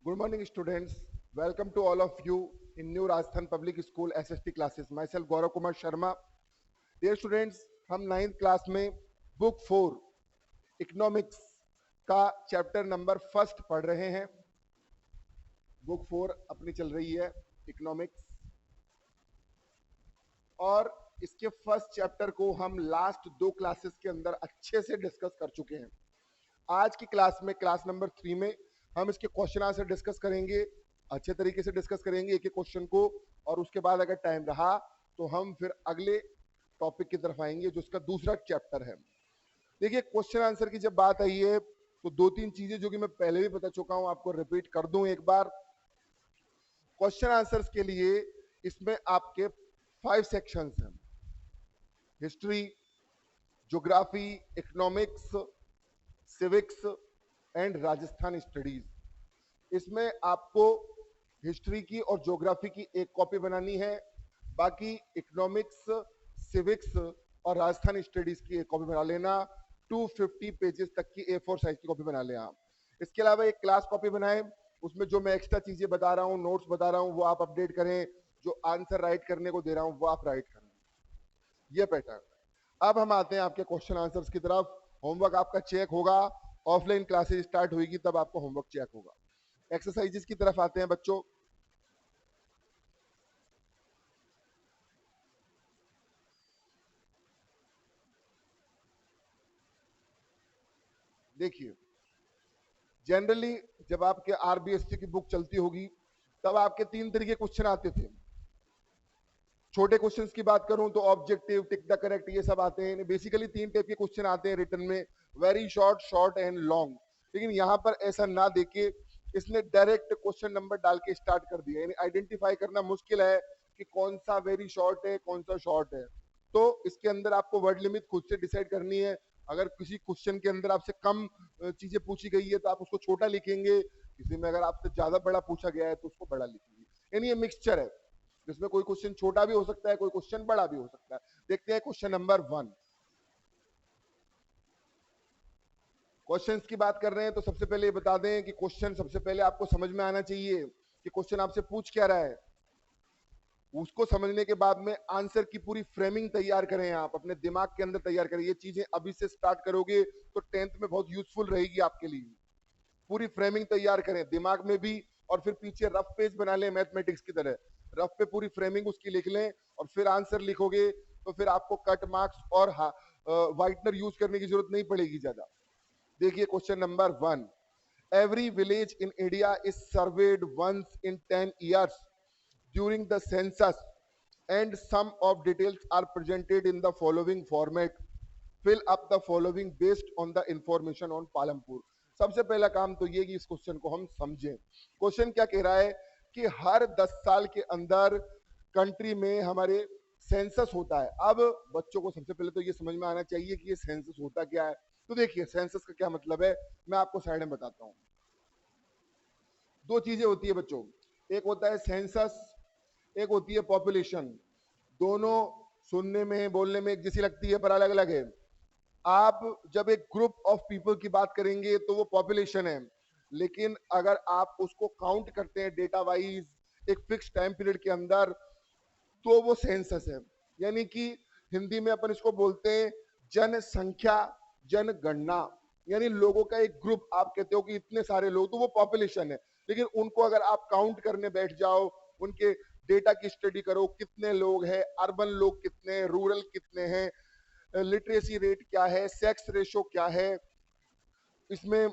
Good morning, students. Welcome to all of you in New Rajasthan Public School SST classes. Myself Gaurav Kumar Sharma. Dear students, हम 9th class में book 4 economics का chapter number first पढ़ रहे हैं. Book 4 अपनी चल रही है इकोनॉमिक्स, और इसके फर्स्ट चैप्टर को हम लास्ट 2 क्लासेस के अंदर अच्छे से डिस्कस कर चुके हैं. आज की क्लास में, क्लास नंबर 3 में, हम इसके क्वेश्चन आंसर डिस्कस करेंगे. अच्छे तरीके से डिस्कस करेंगे एक एक क्वेश्चन को, और उसके बाद अगर टाइम रहा तो हम फिर अगले टॉपिक की तरफ आएंगे जो उसका दूसरा चैप्टर है. देखिए, क्वेश्चन आंसर की जब बात आई है तो 2-3 चीजें जो कि मैं पहले भी बता चुका हूं, आपको रिपीट कर दूं एक बार. क्वेश्चन आंसर्स के लिए इसमें आपके 5 सेक्शंस हैं: history, geography, economics, civics and Rajasthan studies. इसमें आपको हिस्ट्री की और ज्योग्राफी की एक कॉपी बनानी है, बाकी इकोनॉमिक्स, सिविक्स और राजस्थान स्टडीज की एक कॉपी बना लेना. 250 पेजेस तक की A4 साइज की कॉपी बना लें आप. इसके अलावा एक क्लास कॉपी बनाएं, उसमें जो मैं एक्स्ट्रा चीजें बता रहा हूँ, नोट्स बता रहा हूँ, वो आप अपडेट करें. जो आंसर राइट करने को दे रहा हूँ वो आप राइट करें. ये पैटर्न. अब हम आते हैं आपके क्वेश्चन आंसर्स की तरफ. होमवर्क आपका चेक होगा, ऑफलाइन क्लासेस स्टार्ट होगी तब आपको होमवर्क चेक होगा. एक्सरसाइजेस की तरफ आते हैं बच्चों. देखिए, जनरली जब आपके आरबीएससी की बुक चलती होगी तब आपके 3 तरीके क्वेश्चन आते थे. छोटे क्वेश्चंस की बात करूं तो ऑब्जेक्टिव, टिक द करेक्ट, ये सब आते हैं. बेसिकली 3 टाइप के क्वेश्चन आते हैं रिटन में: very short, short and long. लेकिन यहां पर ऐसा ना देके इसने डायरेक्ट क्वेश्चन नंबर डाल के स्टार्ट कर दिया. यानी आइडेंटिफाई करना मुश्किल है कि कौन सा वेरी शॉर्ट है, कौन सा शॉर्ट है. तो इसके अंदर आपको वर्ड लिमिट खुद से डिसाइड करनी है. अगर किसी क्वेश्चन के अंदर आपसे कम चीजें पूछी गई है तो आप उसको छोटा लिखेंगे, किसी में अगर आपसे ज्यादा बड़ा पूछा गया है तो उसको बड़ा लिखेंगे. यानी ये मिक्सचर है जिसमें कोई क्वेश्चन छोटा भी हो सकता है, कोई क्वेश्चन बड़ा भी हो सकता है. देखते हैं क्वेश्चन नंबर 1. क्वेश्चंस की बात कर रहे हैं तो सबसे पहले ये बता दें कि क्वेश्चन सबसे पहले आपको समझ में आना चाहिए कि क्वेश्चन आपसे पूछ क्या रहा है. उसको समझने के बाद में आंसर की पूरी फ्रेमिंग तैयार करें, आप अपने दिमाग के अंदर तैयार करें. ये चीजें अभी से स्टार्ट करोगे तो 10th में बहुत यूजफुल रहेगी आपके लिए. पूरी फ्रेमिंग तैयार करें दिमाग में भी, और फिर पीछे रफ पेज बना लें मैथमेटिक्स की तरह. रफ पे पूरी फ्रेमिंग उसकी लिख लें, और फिर आंसर लिखोगे तो फिर आपको कट मार्क्स और व्हाइटनर यूज करने की जरूरत नहीं पड़ेगी ज्यादा. देखिए question number 1. Every village in India is surveyed once in 10 years during the census, and some of details are presented in the following format. Fill up the following based on the information on Palampur. सबसे पहला काम तो ये कि इस question को हम समझें. क्वेश्चन क्या कह रहा है कि हर 10 साल के अंदर कंट्री में हमारे सेंसस होता है. अब बच्चों को सबसे पहले तो ये समझ में आना चाहिए कि ये सेंसस होता क्या है. तो देखिए, सेंसस का क्या मतलब है मैं आपको साइड में बताता हूं. 2 चीजें होती है बच्चों. एक होता है सेंसस, एक होती है पॉपुलेशन. दोनों सुनने में, बोलने में एक जैसी लगती है पर अलग अलग है. आप जब एक ग्रुप ऑफ पीपल की बात करेंगे तो वो पॉपुलेशन है, लेकिन अगर आप उसको काउंट करते हैं डेटा वाइज एक फिक्स टाइम पीरियड के अंदर तो वो सेंसस है. यानी कि हिंदी में अपन इसको बोलते हैं जनसंख्या, जनगणना. यानी लोगों का एक ग्रुप, आप कहते हो कि इतने सारे लोग, तो वो पॉपुलेशन है. लेकिन उनको अगर आप काउंट करने बैठ जाओ, उनके डेटा की स्टडी करो, कितने लोग हैं, अर्बन लोग कितने हैं, रूरल कितने हैं, लिटरेसी रेट क्या है, सेक्स रेशो क्या है, इसमें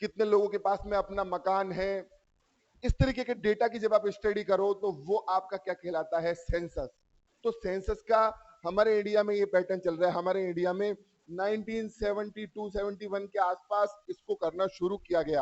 कितने लोगों के पास में अपना मकान है, इस तरीके के डेटा की जब आप स्टडी करो तो वो आपका क्या कहलाता है, सेंसस. तो सेंसस का हमारे इंडिया में ये पैटर्न चल रहा है. हमारे इंडिया में 1972-71 के आसपास इसको करना शुरू किया गया,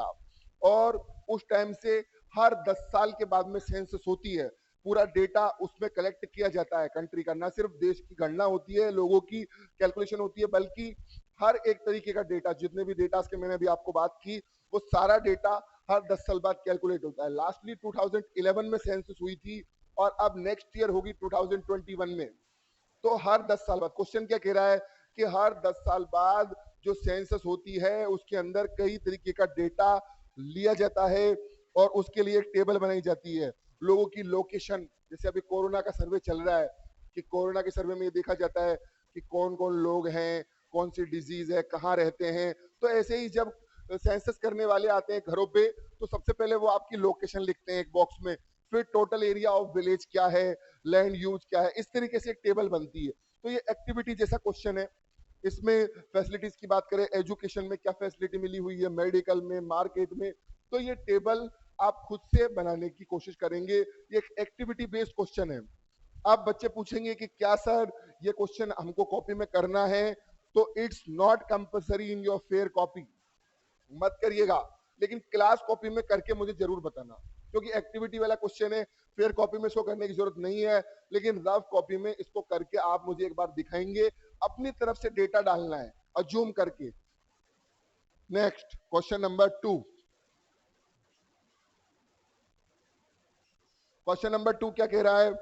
और उस टाइम से हर 10 साल के बाद में सेंसस होती है. पूरा डेटा उसमें कलेक्ट किया जाता है कंट्री का. ना सिर्फ देश की गणना होती है, लोगों की कैलकुलेशन होती है, बल्कि हर एक तरीके का डेटा, जितने भी डेटा के मैंने अभी आपको बात की, वो सारा डेटा हर 10 साल बाद कैलकुलेट होता है. लास्टली 2011 में सेंसस हुई थी, और अब नेक्स्ट ईयर होगी 2021 में. तो हर 10 साल बाद, क्वेश्चन क्या कह रहा है कि हर 10 साल बाद जो सेंसस होती है उसके अंदर कई तरीके का डेटा लिया जाता है. और उसके लिए एक टेबल बनाई जाती है। लोगों की लोकेशन, जैसे अभी कोरोना का सर्वे चल रहा है कि कोरोना के सर्वे में ये देखा जाता है कि कौन कौन लोग हैं, कौन सी डिजीज है, कहाँ रहते हैं। तो ऐसे ही जब सेंसस करने वाले आते हैं घरों पे, तो सबसे पहले वो आपकी लोकेशन लिखते हैं एक बॉक्स में, फिर टोटल एरिया ऑफ विलेज क्या है, लैंड यूज क्या है, इस तरीके से एक टेबल बनती है। तो ये एक्टिविटी जैसा क्वेश्चन है। इसमें फैसिलिटीज की बात करें, एजुकेशन में क्या फैसिलिटी मिली हुई है, मेडिकल में, मार्केट में, तो ये टेबल आप खुद से बनाने की कोशिश करेंगे। ये एक एक्टिविटी बेस्ड क्वेश्चन है। अब बच्चे पूछेंगे कि क्या सर ये क्वेश्चन हमको कॉपी में करना है, तो it's not compulsory in your fair copy, मत करिएगा, लेकिन क्लास कॉपी में करके मुझे जरूर बताना, क्योंकि एक्टिविटी वाला क्वेश्चन है, फेयर कॉपी में इसको करने की जरूरत नहीं है, लेकिन रफ कॉपी में इसको करके आप मुझे एक बार दिखाएंगे, अपनी तरफ से डेटा डालना है अज्यूम करके। Next question number 2। Question number 2 क्या कह रहा है?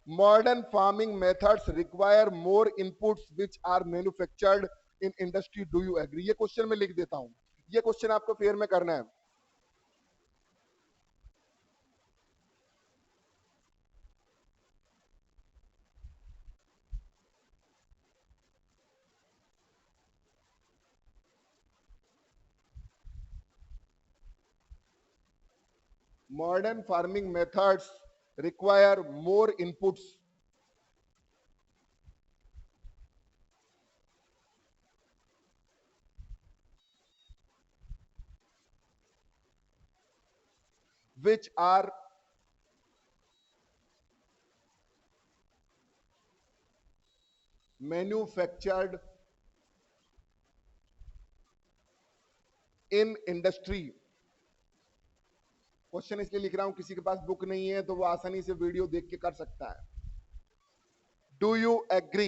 Modern farming methods require more inputs which are manufactured in industry, do you agree? ये क्वेश्चन मैं लिख देता हूं, ये क्वेश्चन आपको फेयर में करना है। Modern farming methods require more inputs which are manufactured in industry। Question इसलिए लिख रहा हूं, किसी के पास बुक नहीं है तो वो आसानी से वीडियो देख के कर सकता है। Do you agree?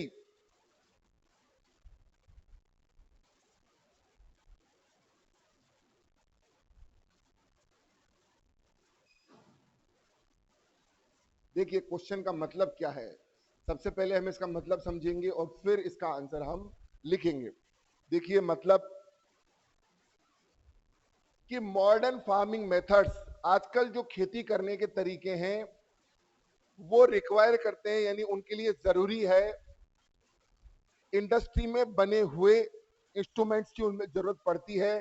देखिए क्वेश्चन का मतलब क्या है, सबसे पहले हम इसका मतलब समझेंगे और फिर इसका आंसर हम लिखेंगे। देखिए मतलब कि मॉडर्न फार्मिंग मेथड्स, आजकल जो खेती करने के तरीके हैं वो रिक्वायर करते हैं, यानी उनके लिए जरूरी है इंडस्ट्री में बने हुए इंस्ट्रूमेंट्स की उनमें जरूरत पड़ती है।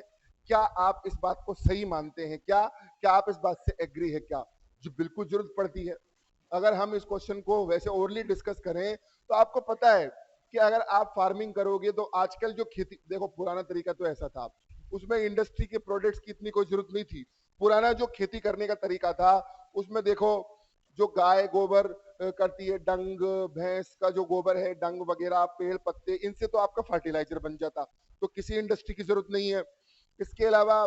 क्या आप इस बात को सही मानते हैं? क्या क्या आप इस बात से एग्री है? क्या जो बिल्कुल जरूरत पड़ती है। अगर हम इस क्वेश्चन को वैसे ओरली डिस्कस करें तो आपको पता है कि अगर आप फार्मिंग करोगे तो आजकल जो खेती, देखो पुराना तरीका तो ऐसा था, उसमें इंडस्ट्री के प्रोडक्ट्स की इतनी कोई जरूरत नहीं थी। पुराना जो खेती करने का तरीका था उसमें देखो, जो गाय गोबर करती है, डंग भैंस का जो गोबर है, डंग वगैरह, पेड़ पत्ते, इनसे तो आपका फर्टिलाइजर बन जाता, तो किसी इंडस्ट्री की जरूरत नहीं है। इसके अलावा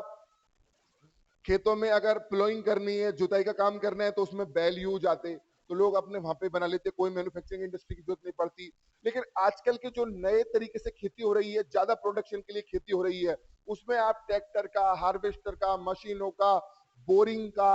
खेतों में अगर प्लोइंग करनी है, जुताई का काम करना है, तो उसमें बैल यूज आते, तो लोग अपने वहां पे बना लेते, कोई मैन्युफैक्चरिंग इंडस्ट्री की जरूरत नहीं पड़ती। लेकिन आजकल के जो नए तरीके से खेती हो रही है, ज्यादा प्रोडक्शन के लिए खेती हो रही है, उसमें आप ट्रैक्टर का, हार्वेस्टर का, मशीनों का, बोरिंग का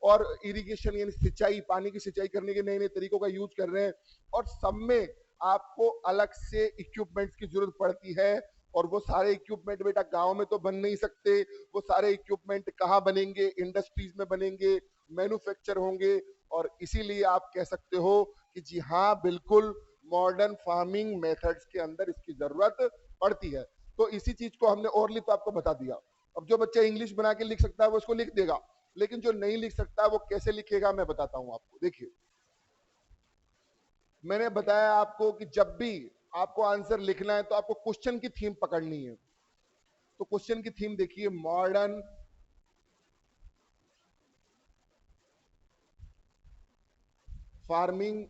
और इरिगेशन यानी सिंचाई, पानी की सिंचाई करने के नए नए तरीकों का यूज कर रहे हैं। और सब में आपको अलग से इक्विपमेंट्स की जरूरत पड़ती है, और वो सारे इक्विपमेंट बेटा गांव में तो बन नहीं सकते। वो सारे इक्विपमेंट कहाँ बनेंगे? इंडस्ट्रीज में बनेंगे, मैन्युफैक्चर होंगे। और इसीलिए आप कह सकते हो कि जी हाँ बिल्कुल मॉडर्न फार्मिंग मेथड्स के अंदर इसकी जरूरत पड़ती है। तो इसी चीज को हमने ओरली तो आपको बता दिया। अब जो बच्चा इंग्लिश बना के लिख सकता है वो उसको लिख देगा, लेकिन जो नहीं लिख सकता वो कैसे लिखेगा मैं बताता हूं आपको। देखिए मैंने बताया आपको कि जब भी आपको आंसर लिखना है तो आपको क्वेश्चन की थीम पकड़नी है। तो क्वेश्चन की थीम देखिए, modern farming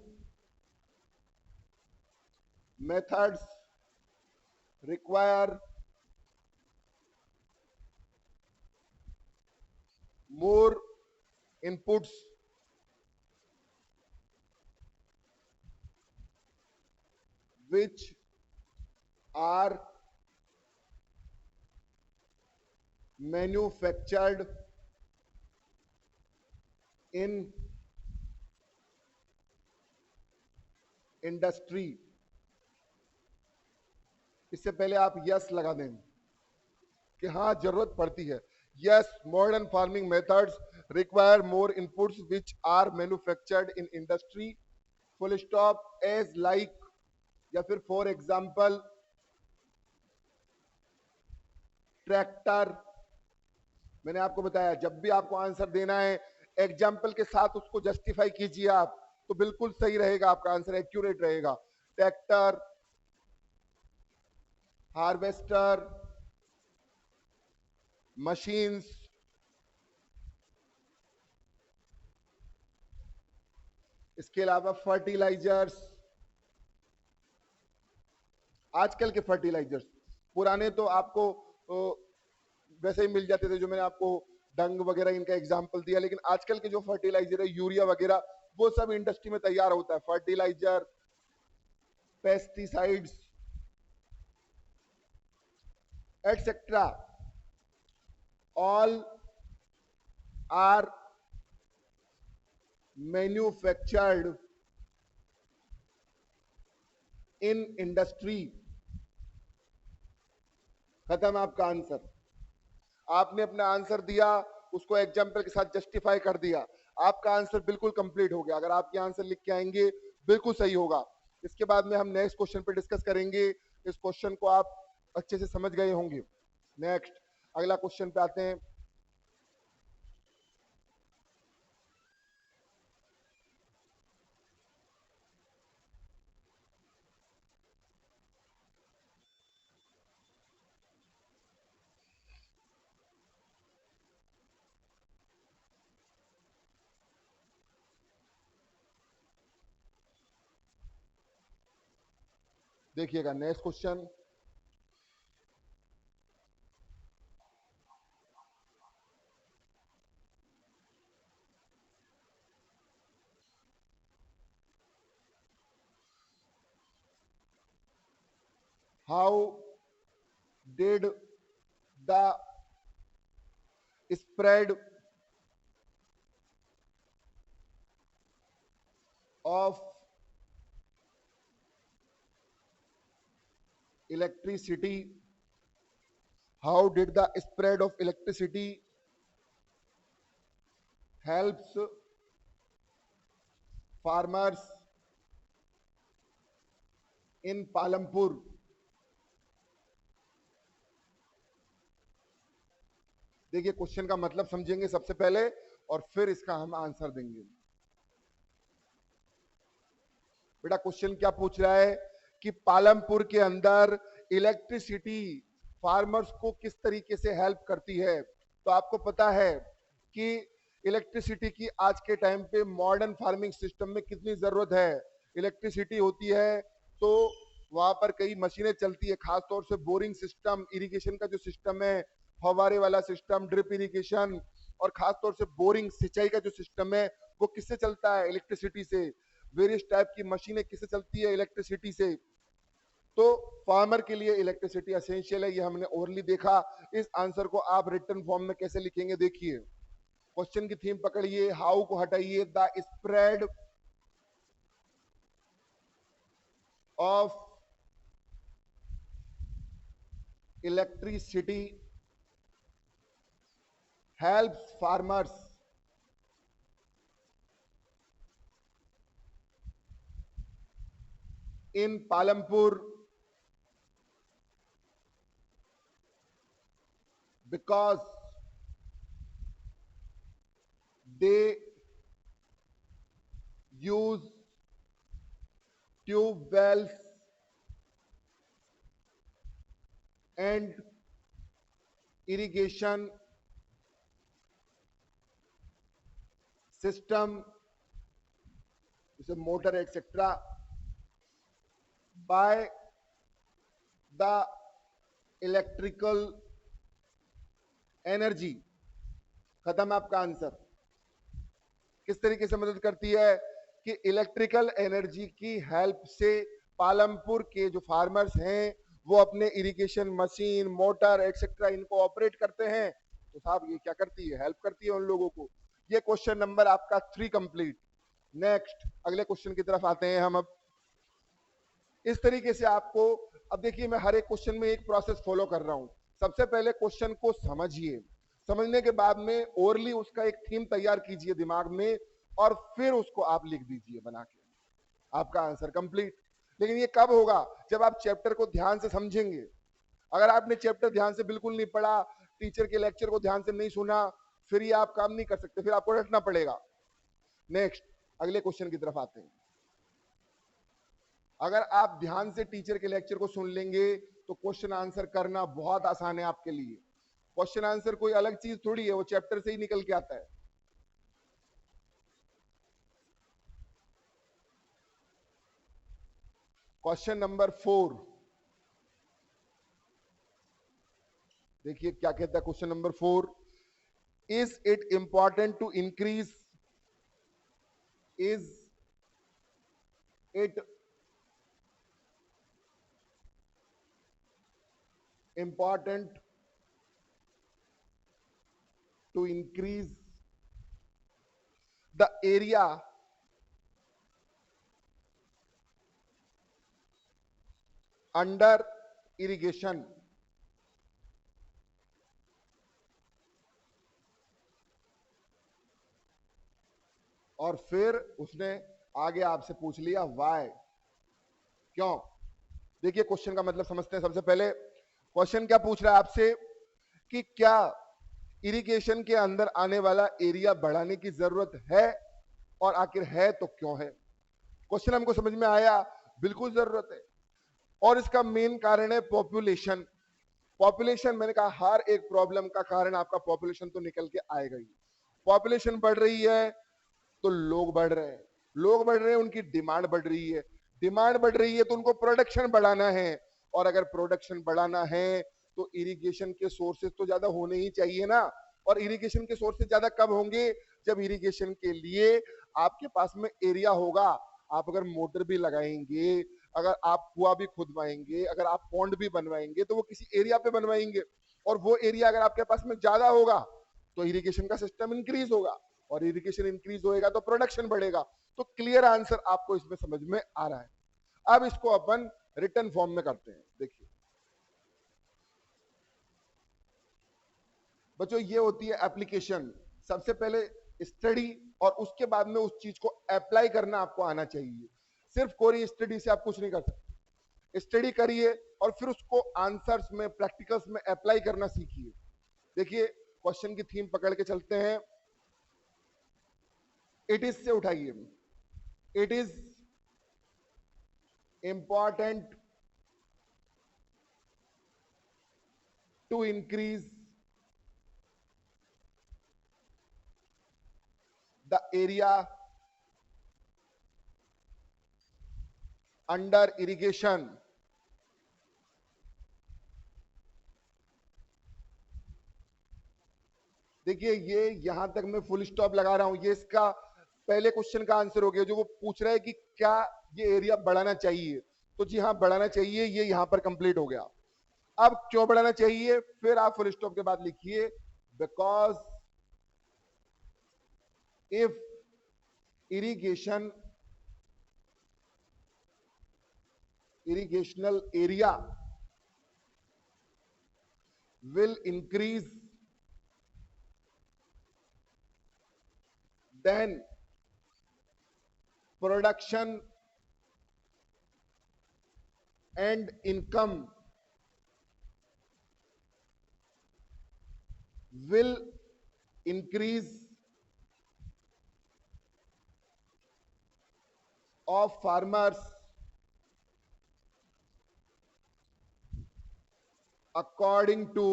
methods require more inputs which are manufactured in industry। इससे पहले आप यस लगा दें कि हाँ जरूरत पड़ती है। Yes, modern farming methods require more inputs which are manufactured in industry, full stop, as like, या फिर फॉर एग्जाम्पल ट्रैक्टर। मैंने आपको बताया जब भी आपको आंसर देना है एग्जाम्पल के साथ उसको जस्टिफाई कीजिए आप, तो बिल्कुल सही रहेगा, आपका आंसर एक्यूरेट रहेगा। ट्रैक्टर, हार्वेस्टर, मशीन्स, इसके अलावा फर्टिलाइजर्स। आजकल के फर्टिलाइजर्स, पुराने तो आपको वैसे ही मिल जाते थे, जो मैंने आपको डंग वगैरह इनका एग्जांपल दिया, लेकिन आजकल के जो फर्टिलाइजर है, यूरिया वगैरह, वो सब इंडस्ट्री में तैयार होता है। Fertiliser, pesticides etcetera, all are manufactured in industry. खत्म आपका आंसर। आपने अपना आंसर दिया, उसको एग्जाम्पल के साथ जस्टिफाई कर दिया, आपका आंसर बिल्कुल कंप्लीट हो गया। अगर आपके आंसर लिख के आएंगे बिल्कुल सही होगा। इसके बाद में हम नेक्स्ट क्वेश्चन पे डिस्कस करेंगे। इस क्वेश्चन को आप अच्छे से समझ गए होंगे। नेक्स्ट अगला क्वेश्चन पे आते हैं। देखिएगा next question, how did the spread of electricity, how did the spread of electricity helps farmers in Palampur? देखिए क्वेश्चन का मतलब समझेंगे सबसे पहले और फिर इसका हम आंसर देंगे। बेटा क्वेश्चन क्या पूछ रहा है कि पालमपुर के अंदर इलेक्ट्रिसिटी फार्मर्स को किस तरीके से हेल्प करती है। तो आपको पता है कि इलेक्ट्रिसिटी की आज के टाइम पे मॉडर्न फार्मिंग सिस्टम में कितनी जरूरत है। इलेक्ट्रिसिटी होती है तो वहां पर कई मशीनें चलती है, खासतौर से बोरिंग सिस्टम, इरिगेशन का जो सिस्टम है, फवारे वाला सिस्टम, ड्रिप इरिगेशन, और खासतौर से बोरिंग सिंचाई का जो सिस्टम है वो किससे चलता है? इलेक्ट्रिसिटी से। वेरियस टाइप की मशीनें किससे चलती है? इलेक्ट्रिसिटी से। तो फार्मर के लिए इलेक्ट्रिसिटी एसेंशियल है, ये हमने ओरली देखा। इस आंसर को आप रिटन फॉर्म में कैसे लिखेंगे देखिए। क्वेश्चन की थीम पकड़िए, हाउ को हटाइए, the spread of electricity helps farmers in Palampur because they use tube wells and irrigation system, it's a motor etc. by the electrical energy। खत्म आपका आंसर। किस तरीके से मदद करती है कि इलेक्ट्रिकल एनर्जी की हेल्प से पालमपुर के जो फार्मर्स हैं वो अपने इरिगेशन मशीन, मोटर एक्सेट्रा इनको ऑपरेट करते हैं। तो साहब ये क्या करती है? हेल्प करती है उन लोगों को। ये क्वेश्चन नंबर आपका 3 कंप्लीट। नेक्स्ट अगले क्वेश्चन की तरफ आते हैं हम। अब इस तरीके से आपको, अब देखिए मैं हर एक क्वेश्चन में एक प्रोसेस फॉलो कर रहा हूं। सबसे पहले क्वेश्चन को समझिए, समझने के बाद में ओरली उसका एक थीम तैयार कीजिए दिमाग में और फिर उसको आप लिख दीजिए बना के, आपका आंसर कंप्लीट। लेकिन ये कब होगा? जब आप चैप्टर को ध्यान से समझेंगे। अगर आपने चैप्टर ध्यान से बिल्कुल नहीं पढ़ा, टीचर के लेक्चर को ध्यान से नहीं सुना, फिर ये आप काम नहीं कर सकते, फिर आपको रटना पड़ेगा। नेक्स्ट, अगले क्वेश्चन की तरफ आते हैं। अगर आप ध्यान से टीचर के लेक्चर को सुन लेंगे तो क्वेश्चन आंसर करना बहुत आसान है आपके लिए। क्वेश्चन आंसर कोई अलग चीज थोड़ी है, वो चैप्टर से ही निकल के आता है। क्वेश्चन नंबर 4 देखिए क्या कहता है question number 4। Is it important to increase, is it important to increase the area under irrigation? और फिर उसने आगे आपसे पूछ लिया व्हाई, क्यों। देखिए क्वेश्चन का मतलब समझते हैं। सबसे पहले क्वेश्चन क्या पूछ रहा है आपसे कि क्या इरिगेशन के अंदर आने वाला एरिया बढ़ाने की जरूरत है, और आखिर है तो क्यों है। क्वेश्चन हमको समझ में आया, बिल्कुल जरूरत है। और इसका मेन कारण है पॉपुलेशन। पॉपुलेशन, मैंने कहा हर एक प्रॉब्लम का कारण आपका पॉपुलेशन तो निकल के आएगा ही। पॉपुलेशन बढ़ रही है तो लोग बढ़ रहे हैं, लोग बढ़ रहे हैं उनकी डिमांड बढ़ रही है, डिमांड बढ़ रही है तो उनको प्रोडक्शन बढ़ाना है, और अगर प्रोडक्शन बढ़ाना है तो इरिगेशन के सोर्सेज तो ज्यादा होने ही चाहिए ना। और इरिगेशन के सोर्सेज ज्यादा कब होंगे? जब इरिगेशन के लिए आपके पास में एरिया होगा। आप अगर मोटर भी लगाएंगे, अगर आप कुआ भी खुदवाएंगे, अगर आप पॉन्ड भी बनवाएंगे, तो वो किसी एरिया पे बनवाएंगे, और वो एरिया अगर आपके पास में ज्यादा होगा तो इरिगेशन का सिस्टम इंक्रीज होगा, और इरिगेशन इंक्रीज होएगा तो प्रोडक्शन बढ़ेगा। तो क्लियर आंसर आपको इसमें समझ में आ रहा है। अब इसको अपन रिटर्न फॉर्म में करते हैं। देखिए बच्चों, ये होती है एप्लीकेशन। सबसे पहले स्टडी, और उसके बाद में उस चीज को अप्लाई करना आपको आना चाहिए। सिर्फ कोरी स्टडी से आप कुछ नहीं कर सकते। स्टडी करिए और फिर उसको आंसर्स में, प्रैक्टिकल्स में अप्लाई करना सीखिए। देखिए क्वेश्चन की थीम पकड़ के चलते हैं। इट इज से उठाइए। It is important to increase the area under irrigation. देखिए ये यहां तक मैं फुल स्टॉप लगा रहा हूं, ये इसका पहले क्वेश्चन का आंसर हो गया। जो वो पूछ रहा है कि क्या ये एरिया बढ़ाना चाहिए, तो जी हाँ बढ़ाना चाहिए, ये यहां पर कंप्लीट हो गया। अब क्यों बढ़ाना चाहिए, फिर आप फुल स्टॉप के बाद लिखिए because if irrigational area will increase, then production and income will increase of farmers according to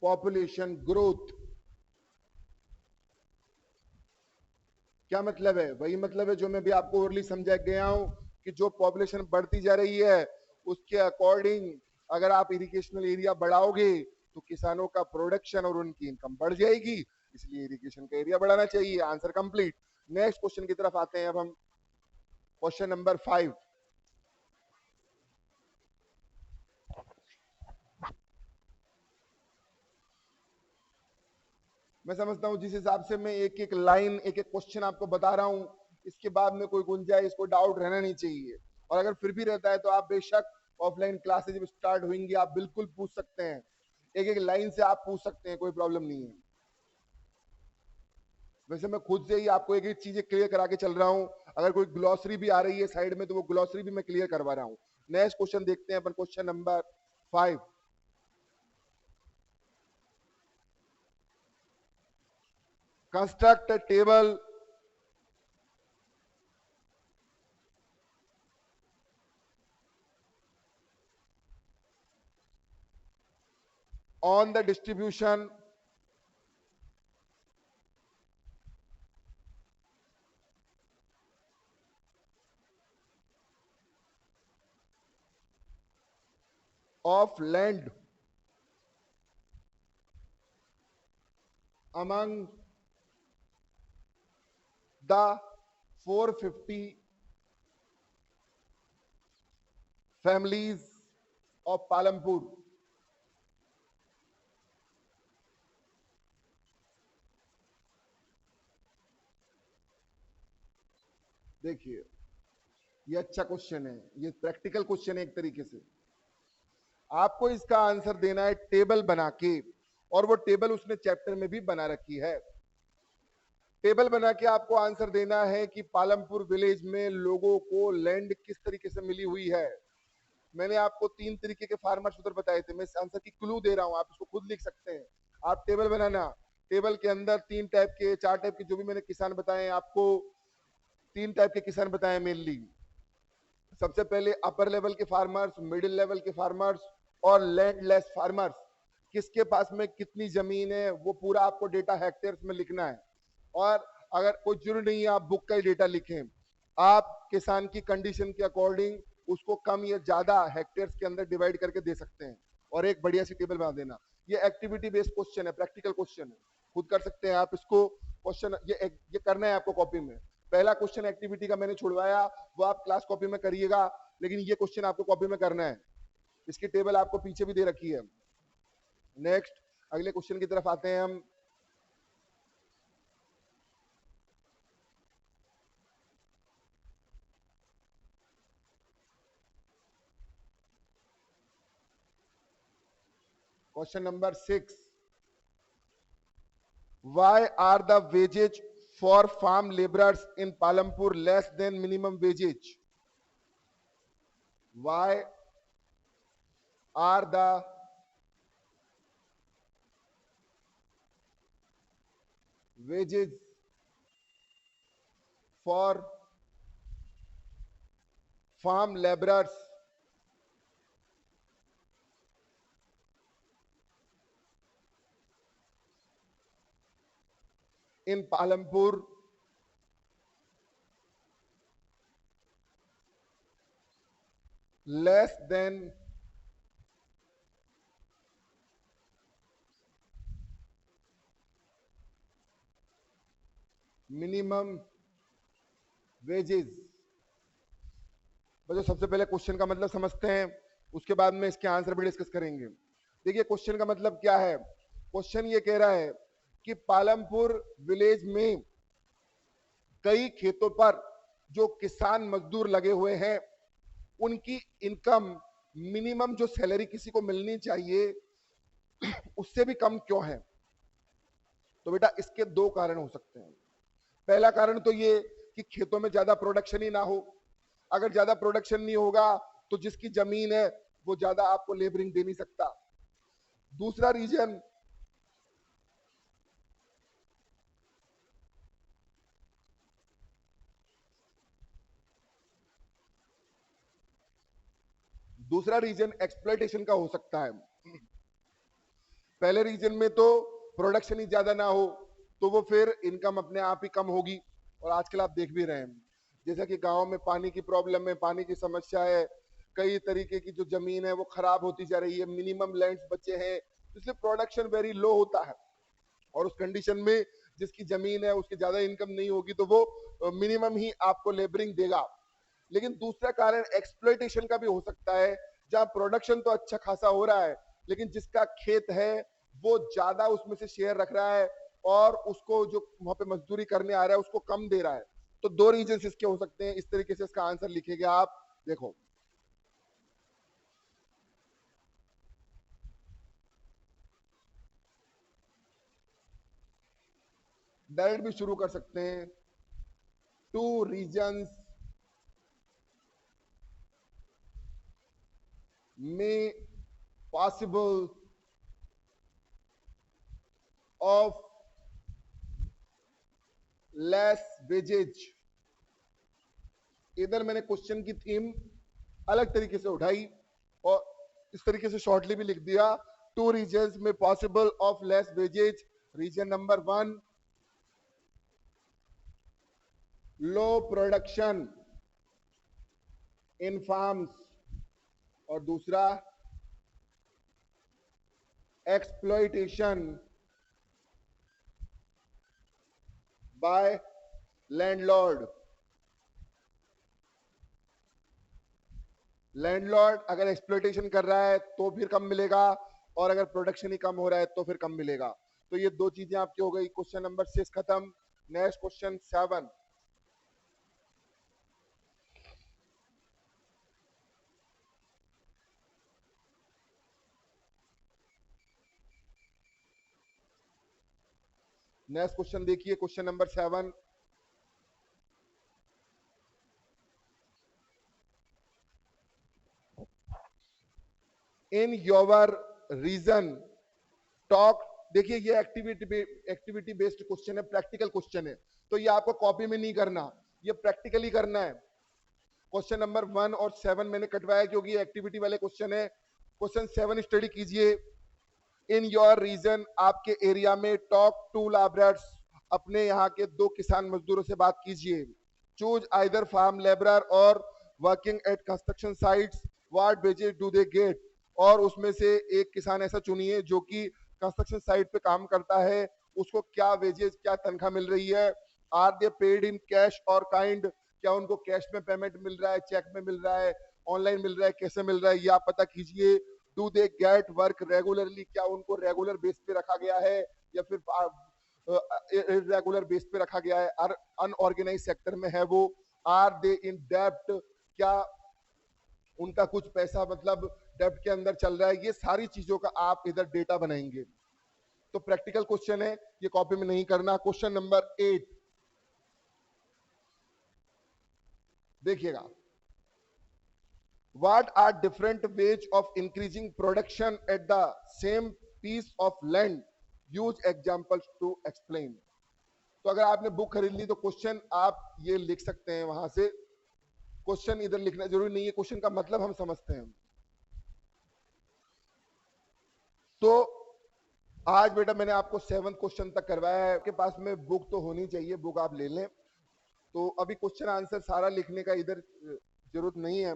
population growth। क्या मतलब है? वही मतलब है जो मैं भी आपको ओरली समझा गया हूं कि जो पॉपुलेशन बढ़ती जा रही है उसके अकॉर्डिंग अगर आप इरिगेशनल एरिया बढ़ाओगे तो किसानों का प्रोडक्शन और उनकी इनकम बढ़ जाएगी, इसलिए इरिगेशन का एरिया बढ़ाना चाहिए। Answer complete. नेक्स्ट क्वेश्चन की तरफ आते हैं अब हम। Question number 5। मैं समझता हूं जिस हिसाब से मैं एक एक लाइन, एक एक क्वेश्चन आपको बता रहा हूं, इसके बाद में कोई गुंजाइश, कोई डाउट रहना नहीं चाहिए। और अगर फिर भी रहता है तो आप बेशक ऑफलाइन क्लासेज जब स्टार्ट होंगी आप बिल्कुल पूछ सकते हैं। एक एक लाइन से आप पूछ सकते हैं, कोई प्रॉब्लम नहीं है। वैसे मैं खुद से ही आपको एक एक चीजें क्लियर करा के चल रहा हूं। अगर कोई ग्लॉसरी भी आ रही है साइड में तो वो ग्लॉसरी भी मैं क्लियर करवा रहा हूं। नेक्स्ट क्वेश्चन देखते हैं अपन, question number 5। Construct a table on the distribution of land among the 450 families of Palampur. देखिए, ये अच्छा क्वेश्चन है, ये प्रैक्टिकल क्वेश्चन है एक तरीके से। आपको इसका आंसर देना है टेबल बना के, और वो टेबल उसने चैप्टर में भी बना रखी है। टेबल बना के आपको आंसर देना है कि पालमपुर विलेज में लोगों को लैंड किस तरीके से मिली हुई है। मैंने आपको 3 तरीके के फार्मर्स उधर बताए थे, मैं इस आंसर की क्लू दे रहा हूं, आप इसको खुद लिख सकते हैं। आप टेबल बनाना, टेबल के अंदर 3 टाइप के 4 टाइप के जो भी मैंने किसान बताए, आपको 3 टाइप के किसान बताए मेनली। सबसे पहले अपर लेवल के फार्मर्स, मिडिल लेवल के फार्मर्स और लैंडलेस फार्मर्स। किसके पास में कितनी जमीन है वो पूरा आपको डेटा हेक्टेयर्स में लिखना है। और अगर कोई जरूरी नहीं है आप बुक का ही डेटा लिखें, आप किसान की कंडीशन के अकॉर्डिंग उसको कम या ज्यादा हेक्टेयर्स के अंदर डिवाइड करके दे सकते हैं और एक बढ़िया सी टेबल बना देना। ये एक्टिविटी बेस्ड क्वेश्चन है, प्रैक्टिकल क्वेश्चन है, खुद कर सकते हैं आप इसको। क्वेश्चन ये करना है आपको कॉपी में। पहला क्वेश्चन एक्टिविटी का मैंने छुड़वाया, वो आप क्लास कॉपी में करिएगा, लेकिन ये क्वेश्चन आपको कॉपी में करना है। इसकी टेबल आपको पीछे भी दे रखी है। नेक्स्ट, अगले क्वेश्चन की तरफ आते हैं हम। Question number 6, why are the wages for farm laborers in Palampur less than minimum wages? Why are the wages for farm laborers in Palampur less than minimum wages? बच्चों सबसे पहले क्वेश्चन का मतलब समझते हैं, उसके बाद में इसके आंसर भी डिस्कस करेंगे। देखिए क्वेश्चन का मतलब क्या है। क्वेश्चन ये कह रहा है कि पालमपुर विलेज में कई खेतों पर जो किसान मजदूर लगे हुए हैं उनकी इनकम मिनिमम जो सैलरी किसी को मिलनी चाहिए उससे भी कम क्यों है। तो बेटा इसके 2 कारण हो सकते हैं। पहला कारण तो ये कि खेतों में ज्यादा प्रोडक्शन ही ना हो। अगर ज्यादा प्रोडक्शन नहीं होगा तो जिसकी जमीन है वो ज्यादा आपको लेबरिंग दे नहीं सकता। दूसरा रीजन, एक्सप्लॉयटेशन का हो सकता है। पहले रीजन में तो प्रोडक्शन ही ज्यादा ना हो तो वो फिर इनकम अपने आप ही कम होगी। और आजकल आप देख भी रहे हैं जैसा कि गांव में पानी की प्रॉब्लम है, पानी की समस्या है, कई तरीके की जो जमीन है वो खराब होती जा रही है, मिनिमम लैंड्स बचे हैं, इसलिए प्रोडक्शन वेरी लो होता है। और उस कंडीशन में जिसकी जमीन है उसकी ज्यादा इनकम नहीं होगी तो वो मिनिमम ही आपको लेबरिंग देगा। लेकिन दूसरा कारण एक्सप्लॉयटेशन का भी हो सकता है, जहां प्रोडक्शन तो अच्छा खासा हो रहा है लेकिन जिसका खेत है वो ज्यादा उसमें से शेयर रख रहा है और उसको जो वहां पे मजदूरी करने आ रहा है उसको कम दे रहा है। तो 2 रीजन इसके हो सकते हैं। इस तरीके से इसका आंसर लिखेगा आप। देखो डायरेक्ट भी शुरू कर सकते हैं। टू रीजन्स में पॉसिबल ऑफ लेस वेजेज। इधर मैंने क्वेश्चन की थीम अलग तरीके से उठाई और इस तरीके से शॉर्टली भी लिख दिया। टू रीजन्स में possible of less wages. Reason number 1 low production in farms, और दूसरा एक्सप्लॉइटेशन बाय लैंडलॉर्ड। लैंडलॉर्ड अगर एक्सप्लॉइटेशन कर रहा है तो फिर कम मिलेगा, और अगर प्रोडक्शन ही कम हो रहा है तो फिर कम मिलेगा। तो ये दो चीजें आपकी हो गई। क्वेश्चन नंबर 6 खत्म। Next question 7। नेक्स्ट क्वेश्चन देखिए, question number 7। In your region talk. देखिए ये एक्टिविटी बेस्ड क्वेश्चन है, प्रैक्टिकल क्वेश्चन है, तो ये आपको कॉपी में नहीं करना, ये प्रैक्टिकली करना है। क्वेश्चन नंबर 1 और 7 मैंने कटवाया क्योंकि ये एक्टिविटी वाले क्वेश्चन है। क्वेश्चन 7 स्टडी कीजिए। इन योर रीजन, आपके एरिया में, टॉक टू लाबरर्स, अपने यहाँ के दो किसान मजदूरों से बात कीजिए। चूज आइदर फार्म लेबरर और working at construction sites, what wages do they get. और उसमें से एक किसान ऐसा चुनिए जो कि कंस्ट्रक्शन साइट पे काम करता है, उसको क्या वेजेस, क्या तनख्वाह मिल रही है। Are they paid in cash और काइंड, क्या उनको कैश में पेमेंट मिल रहा है, चेक में मिल रहा है, ऑनलाइन मिल रहा है, कैसे मिल रहा है, ये आप पता कीजिए। Do they get work regularly, क्या उनको रेगुलर बेस पे रखा गया है या फिर इरेगुलर बेस पे रखा गया है, अनऑर्गेनाइज सेक्टर में है वो। आर दे इन डेब्ट, क्या उनका कुछ पैसा मतलब डेब्ट के अंदर चल रहा है। ये सारी चीजों का आप इधर डेटा बनाएंगे। तो प्रैक्टिकल क्वेश्चन है, ये कॉपी में नहीं करना। क्वेश्चन नंबर 8 देखिएगा। What are different ways of increasing production at the same piece of land? Use examples to explain. तो अगर आपने बुक खरीद ली तो क्वेश्चन आप ये लिख सकते हैं वहां से। क्वेश्चन इधर लिखना जरूरी नहीं है, क्वेश्चन का मतलब हम समझते हैं। तो आज बेटा मैंने आपको 7 क्वेश्चन तक करवाया है। आपके पास में बुक तो होनी चाहिए, बुक आप ले लें। तो अभी क्वेश्चन आंसर सारा लिखने का इधर जरूरत नहीं है।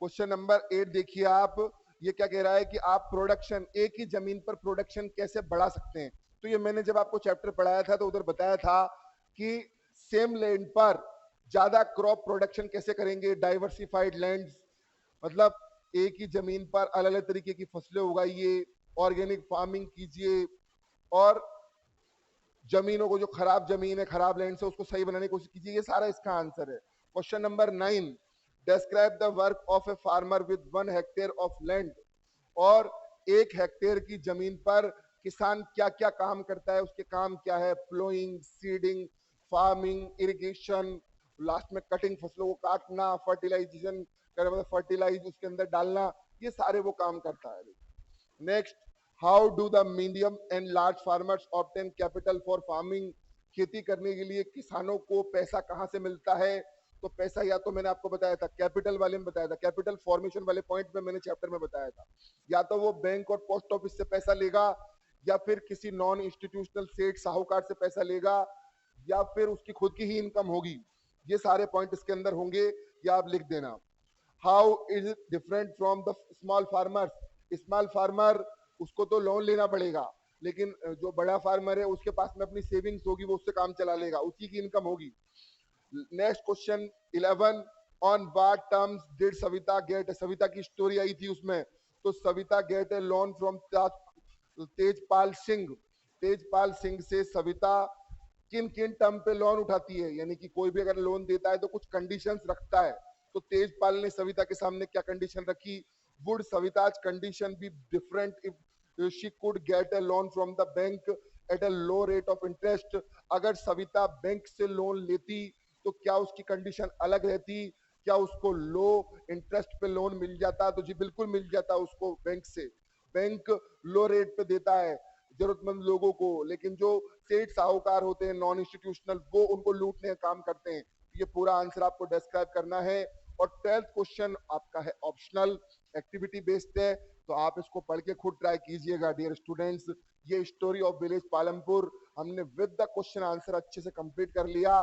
क्वेश्चन नंबर 8 देखिए आप, ये क्या कह रहा है कि आप प्रोडक्शन, एक ही जमीन पर प्रोडक्शन कैसे बढ़ा सकते हैं। तो ये मैंने जब आपको चैप्टर पढ़ाया था तो उधर बताया था कि सेम लैंड पर ज्यादा क्रॉप प्रोडक्शन कैसे करेंगे। डाइवर्सिफाइड लैंड्स, मतलब एक ही जमीन पर अलग अलग तरीके की फसलें उगाइए, ऑर्गेनिक फार्मिंग कीजिए, और जमीनों को, जो खराब जमीन है, खराब लैंड से, उसको सही बनाने की कोशिश कीजिए। ये सारा इसका आंसर है। Question number 9 describe the work of a farmer with 1 hectare of land. और 1 हेक्टेयर की जमीन पर किसान क्या क्या काम करता है, उसके काम क्या है। Ploughing, seeding, farming, irrigation, last में कटिंग, फसलों को काटना, फर्टिलाइजेशन, फर्टिलाइज उसके अंदर डालना, ये सारे वो काम करता है। Next, how do the medium and large farmers obtain capital for farming. खेती करने के लिए किसानों को पैसा कहां से मिलता है। तो पैसा या तो मैंने आपको बताया था कैपिटल वाले में बताया था, कैपिटल फॉर्मेशन वाले पॉइंट में मैंने चैप्टर में बताया था, या तो वो बैंक और पोस्ट ऑफिस से पैसा लेगा, या फिर किसी नॉन इंस्टीट्यूशनल सेठ साहूकार से पैसा लेगा, या फिर उसकी खुद की ही इनकम होगी। ये सारे पॉइंट इसके अंदर होंगे, या आप लिख देना। How is different from the small farmers. Small farmer, उसको तो लोन लेना पड़ेगा, लेकिन जो बड़ा फार्मर है उसके पास में अपनी सेविंग्स होगी, वो उससे काम चला लेगा, उसी की इनकम होगी। Next question 11, on what terms did Savita get. Savita की स्टोरी आई थी उसमें, तो Savita get a loan from Tejpal Singh. Tejpal Singh से सविता किन किन टर्म पे लोन उठाती है, यानी कि कोई भी अगर लोन देता है तो कुछ कंडीशंस रखता है। तो तेजपाल ने सविता के सामने क्या कंडीशन रखी। Would Savita's condition be different if she could get a loan from the bank. At a low rate of interest. अगर सविता बैंक से लोन लेती तो क्या उसकी कंडीशन अलग रहती? क्या उसको लो इंटरेस्ट पे लोन मिल जाता? तो जी बिल्कुल मिल जाता उसको बैंक से। बैंक लो रेट पे देता है जरूरतमंद लोगों को, लेकिन जो सेठ साहूकार होते हैं नॉन इंस्टीट्यूशनल, वो उनको लूटने का काम करते हैं। ये पूरा आंसर आपको डिस्क्राइब करना है। और 12th क्वेश्चन आपका है ऑप्शनल, एक्टिविटी बेस्ड है, तो आप इसको पढ़ के खुद ट्राई कीजिएगा डियर स्टूडेंट्स। ये स्टोरी ऑफ विलेज पालमपुर हमने विद द क्वेश्चन आंसर अच्छे से कंप्लीट कर लिया।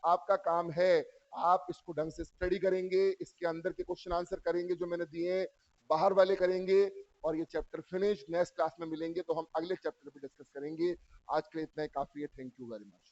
आपका काम है, आप इसको ढंग से स्टडी करेंगे, इसके अंदर के क्वेश्चन आंसर करेंगे जो मैंने दिए, बाहर वाले करेंगे, और ये चैप्टर फिनिश। नेक्स्ट क्लास में मिलेंगे तो हम अगले चैप्टर पे डिस्कस करेंगे। आज के लिए इतना ही काफी है। Thank you very much.